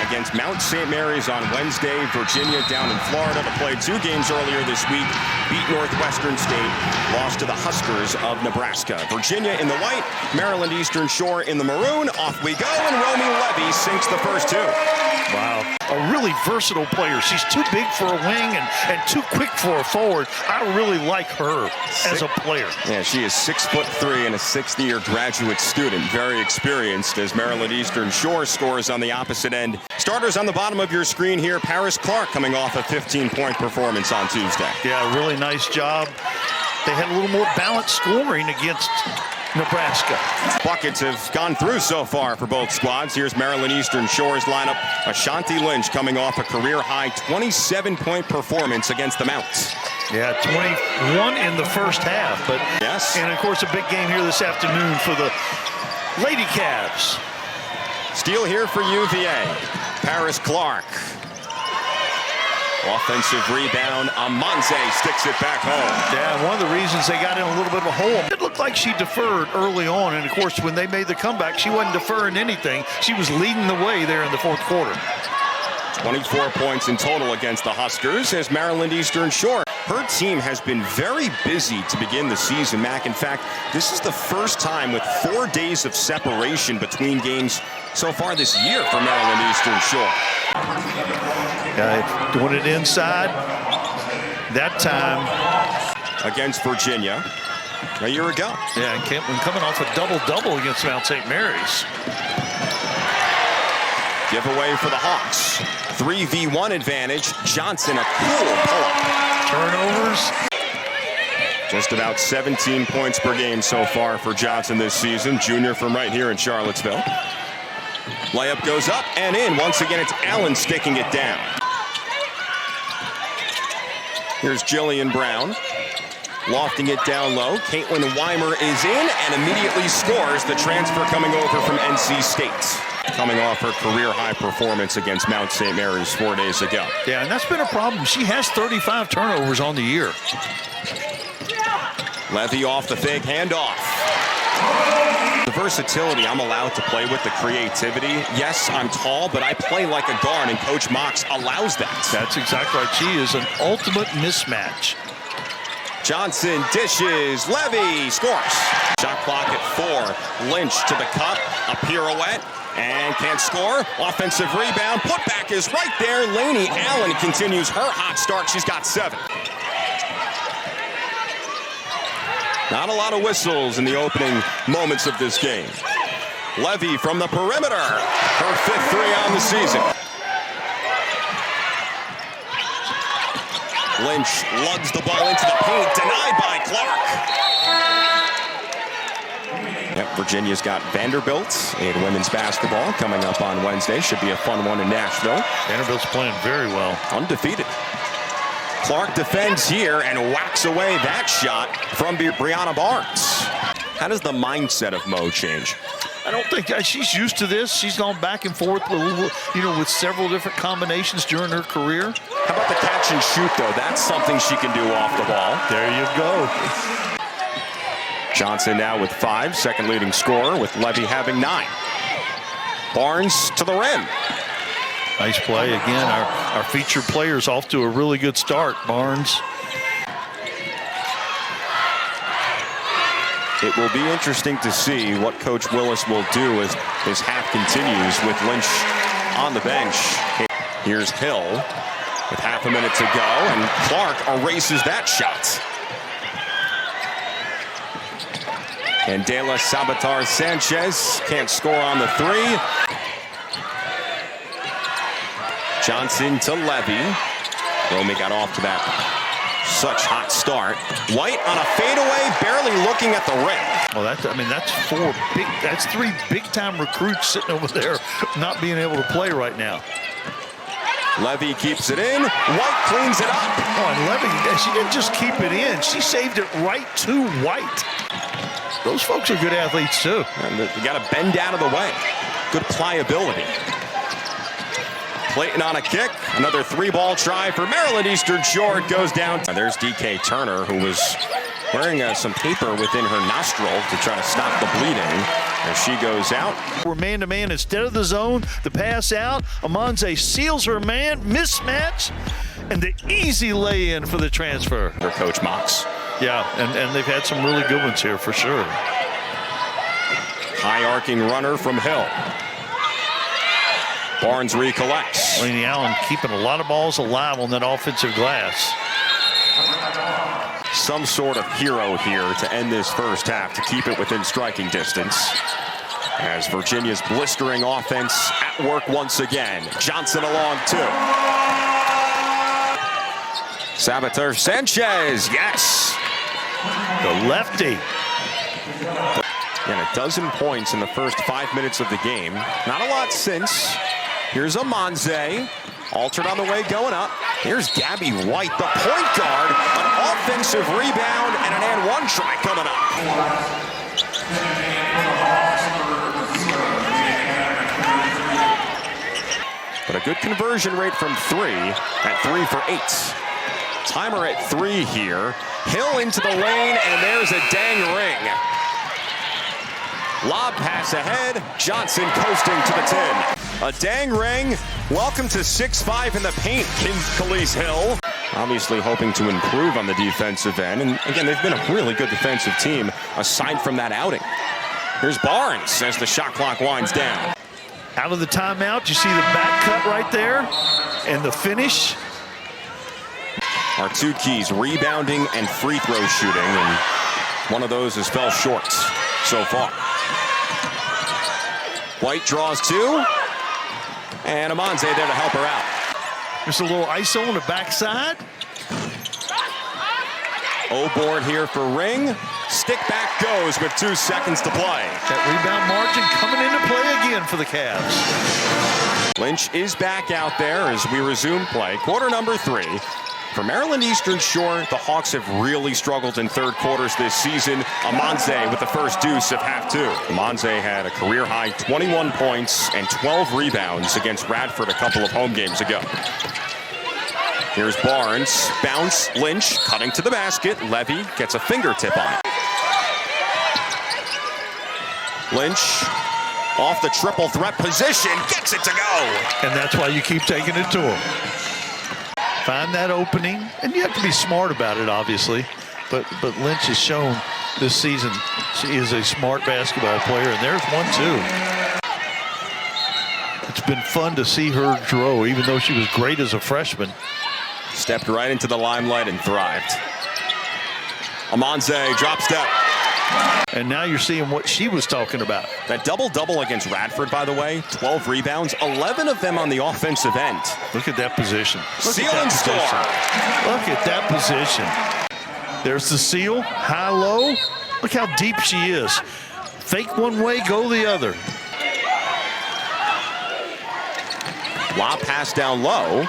against Mount St. Mary's on Wednesday. Virginia down in Florida to play 2 games earlier this week. Beat Northwestern State, lost to the Huskers of Nebraska. Virginia in the white, Maryland Eastern Shore in the maroon. Off we go, and Romi Levy sinks the first 2. Wow, a really versatile player. She's too big for a wing and too quick for a forward. I really like her as a player. Yeah, she is 6'3" and a 6th-year graduate student. Very experienced as Maryland Eastern Shore scores on the opposite end. Starters on the bottom of your screen here. Paris Clark coming off a 15-point performance on Tuesday. Yeah, really nice job. They had a little more balanced scoring against Nebraska. Buckets have gone through so far for both squads. Here's Maryland Eastern Shore's lineup. Ashanti Lynch coming off a career-high 27-point performance against the Mounts. Yeah, 21 in the first half. But yes. And, of course, a big game here this afternoon for the Lady Cavs. Steal here for UVA. Paris Clark. Offensive rebound. Amanze sticks it back home. Yeah, one of the reasons they got in a little bit of a hole. It looked like she deferred early on, and of course, when they made the comeback, she wasn't deferring anything. She was leading the way there in the fourth quarter. 24 points in total against the Huskers as Maryland Eastern Shore. Her team has been very busy to begin the season, Mac. In fact, this is the first time with 4 days of separation between games so far this year for Maryland Eastern Shore. Doing it inside that time against Virginia a year ago. Yeah, and coming off a double-double against Mount St. Mary's. Giveaway for the Hawks. 3v1 advantage. Johnson, a cool pull-up. Turnovers. Just about 17 points per game so far for Johnson this season. Junior from right here in Charlottesville. Layup goes up and in. Once again, it's Allen sticking it down. Here's Jillian Brown. Lofting it down low. Caitlin Weimer is in and immediately scores. The transfer coming over from NC State. Coming off her career-high performance against Mount St. Mary's 4 days ago. Yeah, and that's been a problem. She has 35 turnovers on the year. Levy off the fake handoff. The versatility I'm allowed to play with, the creativity. Yes, I'm tall, but I play like a guard, and Coach Mox allows that. That's exactly right. She is an ultimate mismatch. Johnson dishes. Levy scores. Shot clock at 4. Lynch to the cup. A pirouette. And can't score. Offensive rebound. Putback is right there. Laney Allen continues her hot start. She's got 7. Not a lot of whistles in the opening moments of this game. Levy from the perimeter. Her 5th 3 on the season. Lynch lugs the ball into the paint. Denied by Clark. Yep, Virginia's got Vanderbilt in women's basketball coming up on Wednesday. Should be a fun one in Nashville. Vanderbilt's playing very well. Undefeated. Clark defends here and whacks away that shot from Brianna Barnes. How does the mindset of Mo change? I don't think she's used to this. She's gone back and forth with several different combinations during her career. How about the catch and shoot, though? That's something she can do off the ball. There you go. Johnson now with 5, second leading scorer, with Levy having 9. Barnes to the rim. Nice play again. Our featured player's off to a really good start, Barnes. It will be interesting to see what Coach Willis will do as this half continues with Lynch on the bench. Here's Hill with half a minute to go, and Clark erases that shot. And De La Sabatar Sanchez can't score on the 3. Johnson to Levy. Romi got off to that such hot start. White on a fadeaway, barely looking at the rim. Well, that's 3 big-time recruits sitting over there not being able to play right now. Levy keeps it in. White cleans it up. Oh, and Levy, she didn't just keep it in. She saved it right to White. Those folks are good athletes, too. And you got to bend out of the way. Good pliability. Clayton on a kick. Another 3-ball try for Maryland Eastern Shore. It goes down. There's DK Turner, who was wearing some paper within her nostril to try to stop the bleeding. As she goes out. We're man-to-man instead of the zone. The pass out. Amanze seals her man. Mismatch. And the easy lay-in for the transfer. For Coach Mox. Yeah, and they've had some really good ones here for sure. High arcing runner from Hill. Barnes recollects. Laney Allen keeping a lot of balls alive on that offensive glass. Some sort of hero here to end this first half to keep it within striking distance. As Virginia's blistering offense at work once again. Johnson along two. Tabitha Sanchez, yes. The lefty. And a dozen points in the first 5 minutes of the game. Not a lot since. Here's Amanze. Altered on the way going up. Here's Gabby White, the point guard. An offensive rebound and an and one try coming up. But a good conversion rate from three at 3 for 8. Timer at 3 here. Hill into the lane, and there's a dang ring. Lob pass ahead. Johnson coasting to the 10. A dang ring. Welcome to 6'5" in the paint, Khalees Hill. Obviously hoping to improve on the defensive end. And again, they've been a really good defensive team aside from that outing. Here's Barnes as the shot clock winds down. Out of the timeout, you see the back cut right there and the finish. Our two keys, rebounding and free throw shooting. And one of those has fell short so far. White draws two. And Amanze there to help her out. There's a little ISO on the backside. O-board here for Ring. Stick back goes with 2 seconds to play. That rebound margin coming into play again for the Cavs. Lynch is back out there as we resume play. Quarter number 3. For Maryland Eastern Shore, the Hawks have really struggled in third quarters this season. Amanze with the first deuce of half 2. Amanze had a career-high 21 points and 12 rebounds against Radford a couple of home games ago. Here's Barnes. Bounce. Lynch cutting to the basket. Levy gets a fingertip on it. Lynch off the triple threat position. Gets it to go. And that's why you keep taking it to him. Find that opening, and you have to be smart about it, obviously. But Lynch has shown this season she is a smart basketball player, and there's one too. It's been fun to see her grow, even though she was great as a freshman. Stepped right into the limelight and thrived. Amanze drop step. And now you're seeing what she was talking about. That double-double against Radford, by the way, 12 rebounds, 11 of them on the offensive end. Look at that position. Seal and score. Look at that position. There's the seal, high-low. Look how deep she is. Fake one way, go the other. Lob pass down low,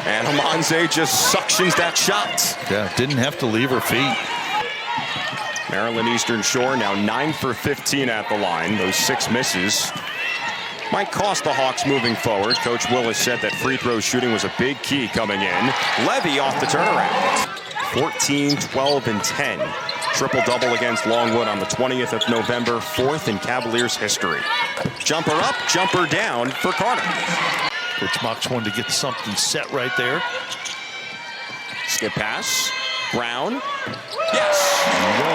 and Amanze just suctions that shot. Yeah, didn't have to leave her feet. Maryland Eastern Shore now 9 for 15 at the line. Those 6 misses might cost the Hawks moving forward. Coach Willis said that free throw shooting was a big key coming in. Levy off the turnaround. 14, 12, and 10. Triple-double against Longwood on the 20th of November, 4th in Cavaliers history. Jumper up, jumper down for Carter. Coach Mox wanted to get something set right there. Skip pass. Brown. Yes. There you go.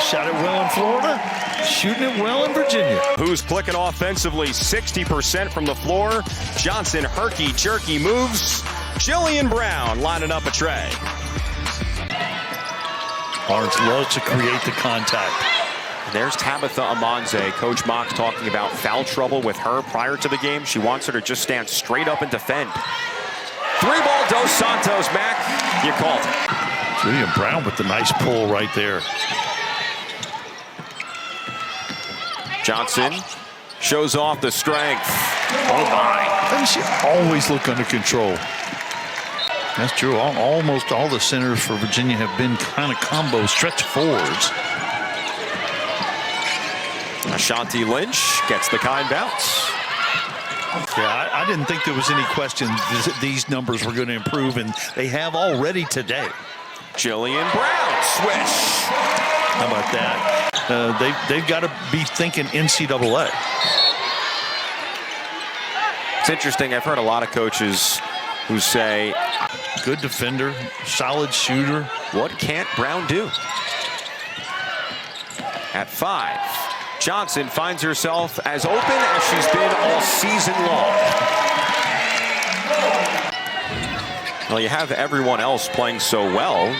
Shot it well in Florida. Shooting it well in Virginia. Who's clicking offensively? 60% from the floor. Johnson herky-jerky moves. Jillian Brown lining up a tray. Barnes loves to create the contact. There's Tabitha Amanze. Coach Mox talking about foul trouble with her prior to the game. She wants her to just stand straight up and defend. 3-ball Dos Santos, Mac. You called it. Jillian Brown with the nice pull right there. Johnson shows off the strength. Oh, my. Doesn't she always look under control? That's true. Almost all the centers for Virginia have been kind of combo stretch forwards. Ashanti Lynch gets the kind bounce. Yeah, I didn't think there was any question these numbers were going to improve, and they have already today. Jillian Brown, swish. How about that? they've got to be thinking NCAA. It's interesting. I've heard a lot of coaches who say, good defender, solid shooter. What can't Brown do? At 5, Johnson finds herself as open as she's been all season long. Well, you have everyone else playing so well.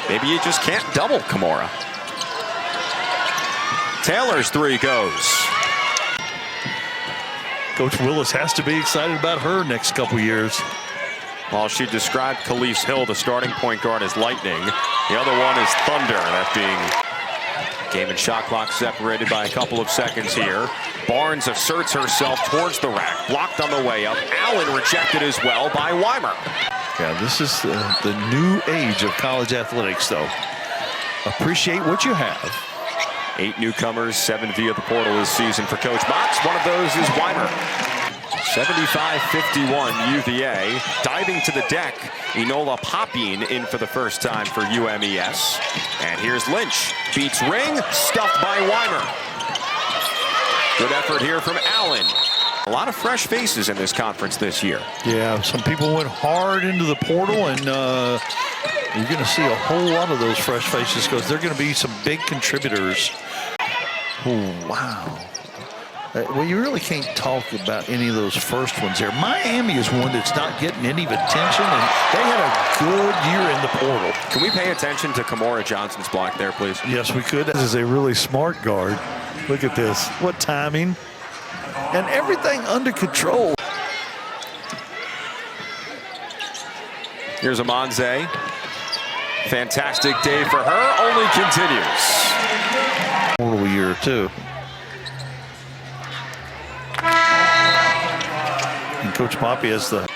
Maybe you just can't double Kymora. Taylor's 3 goes. Coach Willis has to be excited about her next couple years. While she described Khalif's Hill, the starting point guard, as lightning, the other one is thunder. That being game and shot clock separated by a couple of seconds here. Barnes asserts herself towards the rack, blocked on the way up. Allen rejected as well by Weimer. Yeah, this is the new age of college athletics, though. Appreciate what you have. 8 newcomers, 7 via the portal this season for Coach Mox. One of those is Weimer. 75-51 UVA. Diving to the deck, Enola Popine in for the first time for UMES. And here's Lynch. Beats Ring, stuffed by Weimer. Good effort here from Allen. A lot of fresh faces in this conference this year. Yeah, some people went hard into the portal, and you're going to see a whole lot of those fresh faces because they're going to be some big contributors. Oh, wow. Well, you really can't talk about any of those first ones there. Miami is one that's not getting any attention, and they had a good year in the portal. Can we pay attention to Kymora Johnson's block there, please? Yes, we could. This is a really smart guard. Look at this. What timing. And everything under control. Here's Amanze. Fantastic day for her. Only continues. Portal year, too. And Coach Poppy has the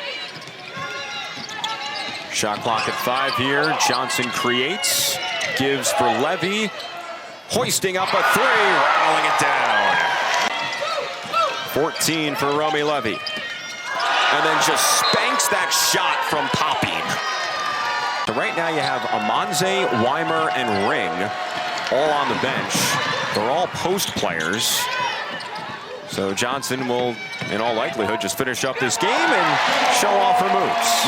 shot clock at 5 here. Johnson creates, gives for Levy, hoisting up a 3, rattling it down. 14 for Romi Levy, and then just spanks that shot from Popine. So right now you have Amanze, Weimer, and Ring all on the bench. They're all post players. So Johnson will, in all likelihood, just finish up this game and show off her moves.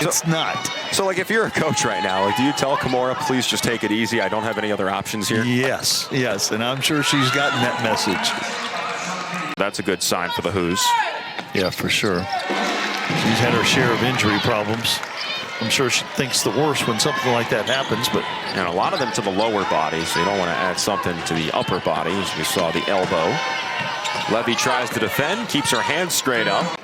It's not. So, like, if you're a coach right now, like, do you tell Kymora, please just take it easy? I don't have any other options here. Yes, yes, and I'm sure she's gotten that message. That's a good sign for the Who's. Yeah, for sure. She's had her share of injury problems. I'm sure she thinks the worst when something like that happens, but and a lot of them to the lower body, so you don't want to add something to the upper body, as we saw the elbow. Levy tries to defend, keeps her hands straight up.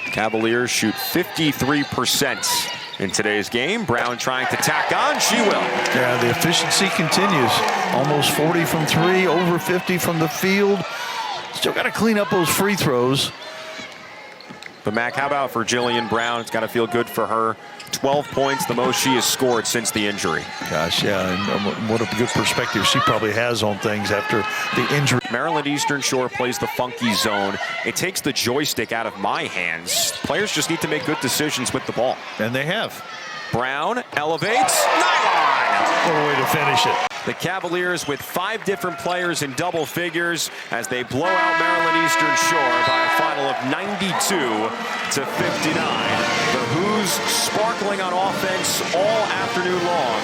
Cavaliers shoot 53% in today's game. Brown trying to tack on. She will. Yeah, the efficiency continues. Almost 40 from 3, over 50 from the field. Still got to clean up those free throws. But, Mac, how about for Jillian Brown? It's got to feel good for her. 12 points, the most she has scored since the injury. Gosh, yeah, and what a good perspective she probably has on things after the injury. Maryland Eastern Shore plays the funky zone. It takes the joystick out of my hands. Players just need to make good decisions with the ball. And they have. Brown elevates. Nylon! What a way to finish it. The Cavaliers with 5 different players in double figures as they blow out Maryland Eastern Shore by a final of 92-59. The Who's sparkling on offense all afternoon long.